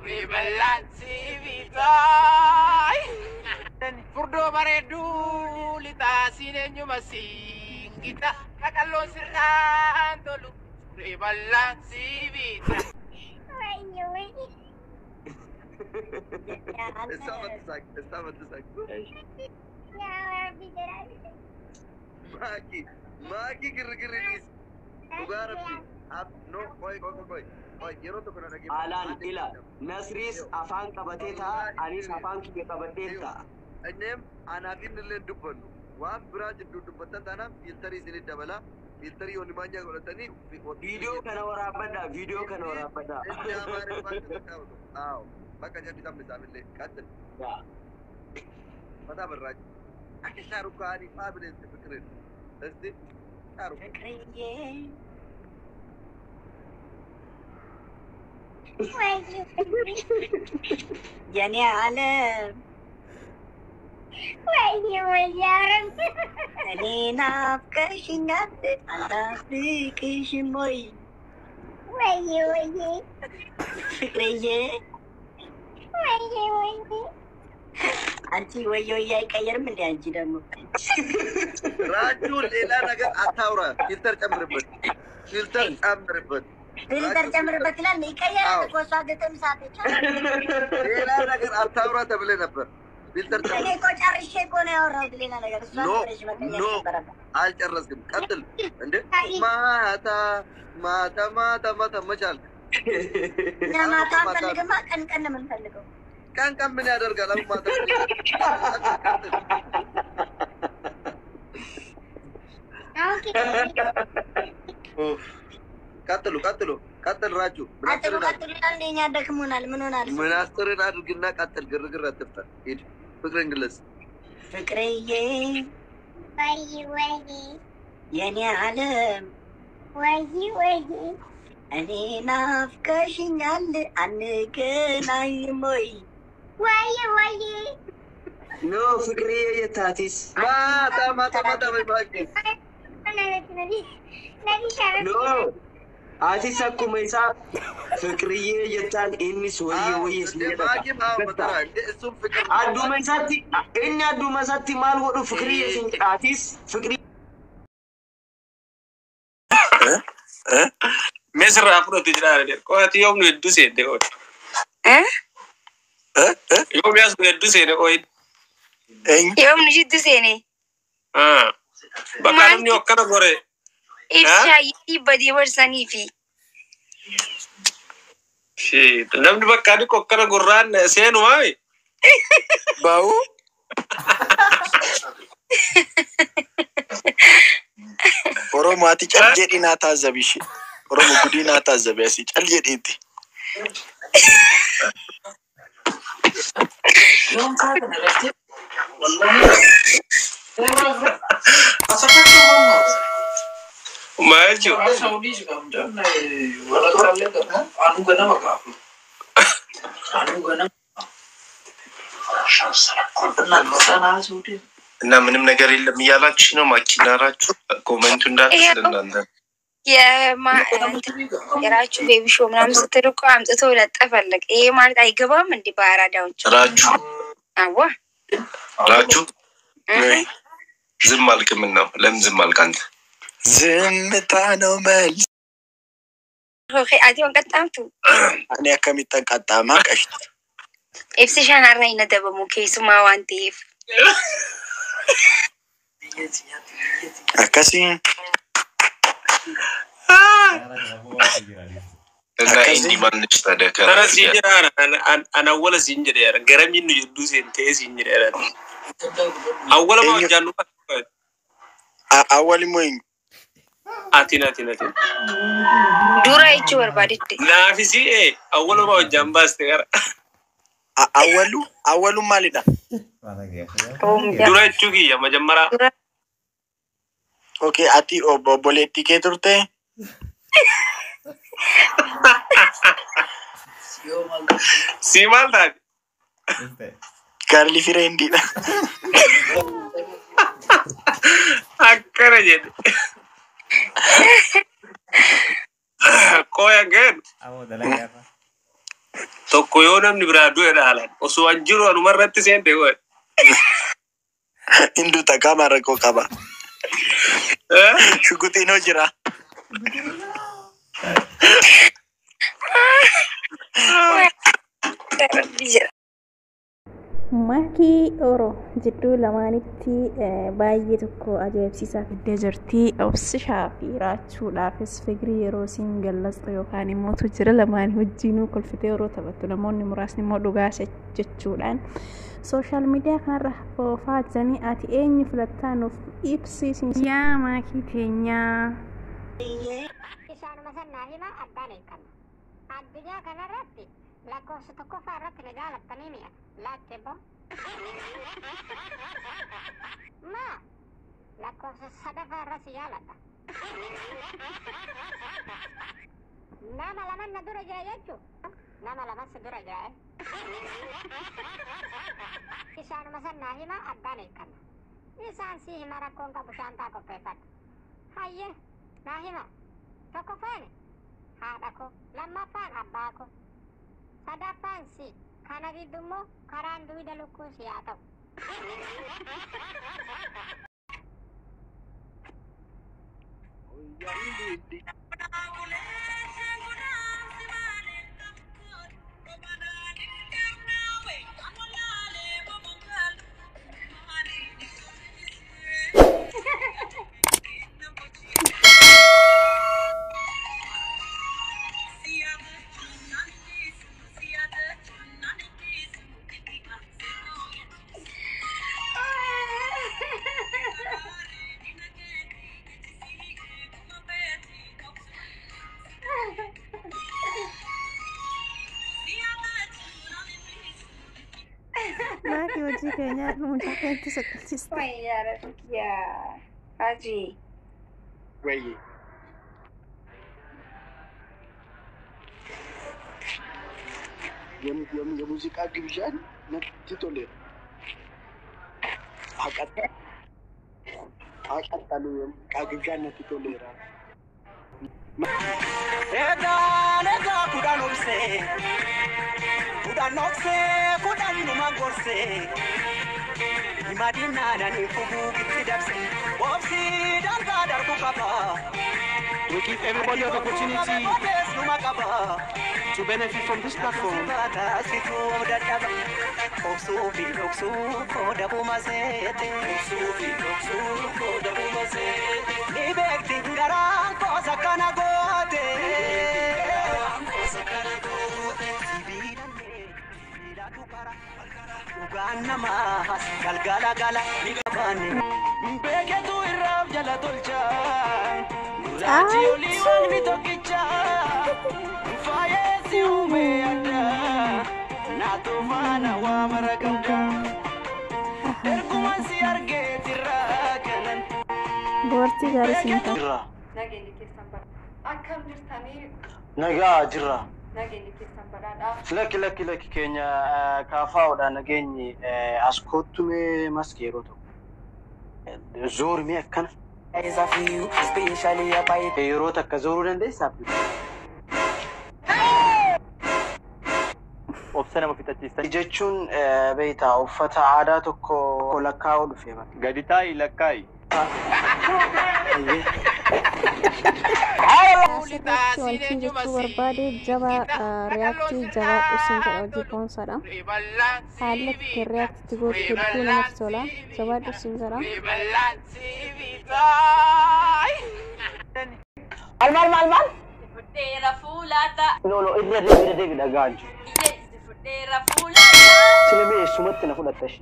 Riballansi vitai Furdo baredu lita sinenyu masing kita kakalo sirhan tolu Riballansi vitai Estaba Maki kira-kira Mugarabdi no koi yeroo tokko na dhaggeeffatu Alaan ila Nasris afaan qabatee ta'a anis afaan kiyya qabadheen ta'a. Innem anaafin illee dubbannu waan biraa jidduu dubbatan taanaan fiiltarii isinit dabala fiiltarii yoonni maanyaa godhatanii Viidiyoo kana waraabadhaa viidiyoo kana waraabadhaa. Inni amaariffaan taa'u aawo bakka jedhu taphni isaamillee qaattan mataa barraaji akka shaarukaanii faabileessi fikirin esti shaarukaa يعني عالم ويلي ويارم أنا نافكش نبت نافكش موي ويلي فكرية ويلي أنتي ويا كير من اللي أنتي دمو راجل إلى نجار أثاورا فلتر كمربت فلتر كمربت فلتر كمربت لا نيكايا كوسادة تمسافة إلى نجار أثاورا تبلي نبر فلتر أنا كوش أرشة كونه أورد لنا نجار no أرجع قتل عند ماتا مجال لا ماتا فلقة ما كان من فلقة كان من هذا الكلام ماتا قتل راجو قتل لاني ada kemunal menunal مناسترين هذا قلنا قتل قرقر تفتح إيه فكر إنجليز فكرية وي يعني عالم وي أنا نافكش نال أنك نايموي وي No فكرية يتاتيس. ماتا بيباكي No آتيس أكو ميسا فكرية يتان إنس وي باكي ما مدرا اسم فكر أدو ميساتي إني أدو ميساتي مال ودو فكرية سنج آتيس فكرية Mesra aku udah tidak ada. Kau hati om itu sih deh. Om biasa itu sih deh. Yom itu sih nih. Bahkan ni okan gore. Isya iba di bersani fi. Shit, namni bahkan ni okan goran saya nuai. bau Oromo ati cal jedhi na taazzabi shi Oromo gudi na taazzabi asi cal jedhi itti Maju. እና ምንም ነገር የለም እያላችሁ ነው ማኪናራችሁ ኮሜንቱ እንዳትስለናንተ የራችሁ ቤቢ ሾው ምናምን ስትል እኮ አምጥቶ ለጠፈለቅ ይሄ ማለት አይገባም እንዴ በአራዳዎች ራችሁ አዋ ራችሁ ዝም አልክ ምን ነው ለምን ዝም አልክ አንተ ዝምታ ነው መልስ ኦኬ አዲውን ቀጣምቱ እኔ ከሚጠቃጣማ ቀሽ ኤፍሲሻን አራይነ ደበሙ ኬሱማ ዋንቲፍ akkasi ini manich tadaka ana sinjira ana wala sinjira garamin no yuddu sente sinjira awwala ma jannu awwali moy atina dura ichi barbaditte nafisi awwala ma jambas tegara awwalu malida dura ichi ya majamara okay ati oboletti ke turte simal tadi Carly Firendi akkara jadi kau yang gen tokko yoo namni biraa du'e dhaalan osoo an jiru anumarratti seente goe Hindu takama rako kaba. Shukutino jira. Maakii Oro jidduu lamaanitti baay'ee tokko ajaa'ibsiisaa fiddee jirti. Obsishaa fi raachuudhaafis figirii yeroo siin gallastu yookaan immoo jira lamaan wajjinuu kolfitee yeroo taphattu namoonni muraasni immoo dhugaa jechuudhaan sooshaal miidiyaa kanarra oofaa jiranii ati eenyu filattaa nuuf ibsiisin yaa maakii teenyaa. Isaanuma sannaa hima addaan eegganna. Addunyaa kanarratti lakkoofsa tokkoffaa irratti ni jaalattanii mi'a. Laatte bo. Maa lakkoofsa sadaffaa irratti jaaladha. Nama laman na dura jira jechuun. Nama laman si dura jira. Isaanuma sannaa hima addaan eegganna. Isaan si hima rakkoon qabu shaantaa qopheeffadha. Hayyee naa hima. Tokkoffaan haadha koo, lammaffaan abbaa koo, sadaffaan si kana giddummoo karaan duwida lukkuun si haa ta'u. Maakii hojii keenyaa mucaa keenyatti saqqalchiste. yaa Haji. Wait. የሙዚቃ ግብዣን ነትቶለ አቀጣሉ የሙዚቃ ግብዣን ነትቶለ ለጋ ኩዳኖብሴ ኩዳኑ ማንጎርሴ ይማዲና ናኒ ፉጉ ግትዳብሴ ወብሲ ዳርጋ ዳርጉ ቀባ We give everybody an opportunity to benefit from this platform. Borti garis nita. Naga jirra. Laki Kenya kaafaa odha nageenyi askootume maskero to. Zoor mi akkana. Yeroo takka zooruu dandeessaa? Obsa nama fixachiistan. Jechuun beektaa uffata aadaa tokko lakkaa'uu dhufee bara. Gadi taa'i lakkaa'i. Wanti jechuu barbaade jaba reaaktii jabaa dhusin jedha hojii koonsaadha. Haalli itti reaaktii gootu hedduu namatti tola. Jabaa dhusin jedha. Mal. Fudheera fuulaata. No, irra dhagaanju. Fudheera fuulaata. Silimee sumatti na fudhattashi.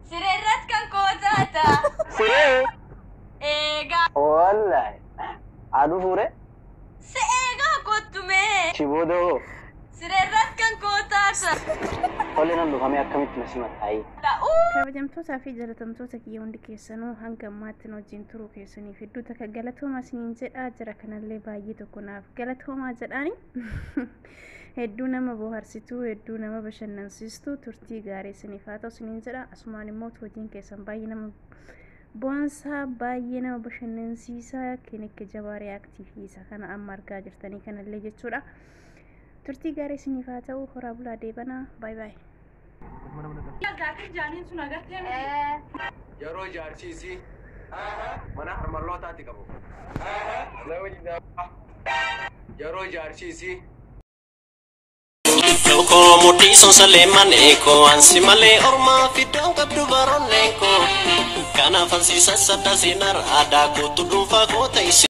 Sireerratti kan kootaata. Siree? Eegaa. Wallahi. Adu fure? Si eegaa kottumee. Shiboodo. Sireerratti kan kootaata. Olli nan dhufamee akkamitti na simattaayi? Kabajamtootaa fi jaalatamtoota kiyya hundi keessanuu hanga ammaatti wajjin turuu keessaniif hedduu takka galatoomaa isiniin jedhaa jira. Kanallee baay'ee tokko naaf galatoomaa jedhaani. Hedduu nama bohaarsituu, hedduu nama bashannansiistuu, turtii gaarii isiniif haa ta'u isiniin jedha. Asumaan immoo hojiin keessan baay'ee nama boonsaa, baay'ee nama bashannansiisaa, kan akka jabaa reaaktiivii isa kana amma argaa jirtanii kanallee jechuudha. turtii gaarii isiniif haa ta'u horaa bulaa deebanaa baay baay. yeroo jaarsiisii mana harmallootaatti qabu yeroo jaarsiisii Ko mudi son saleman eko ansi male orma fidon kabdu baron eko kana fansi sasada sinar ada ko tudum fa ko taisi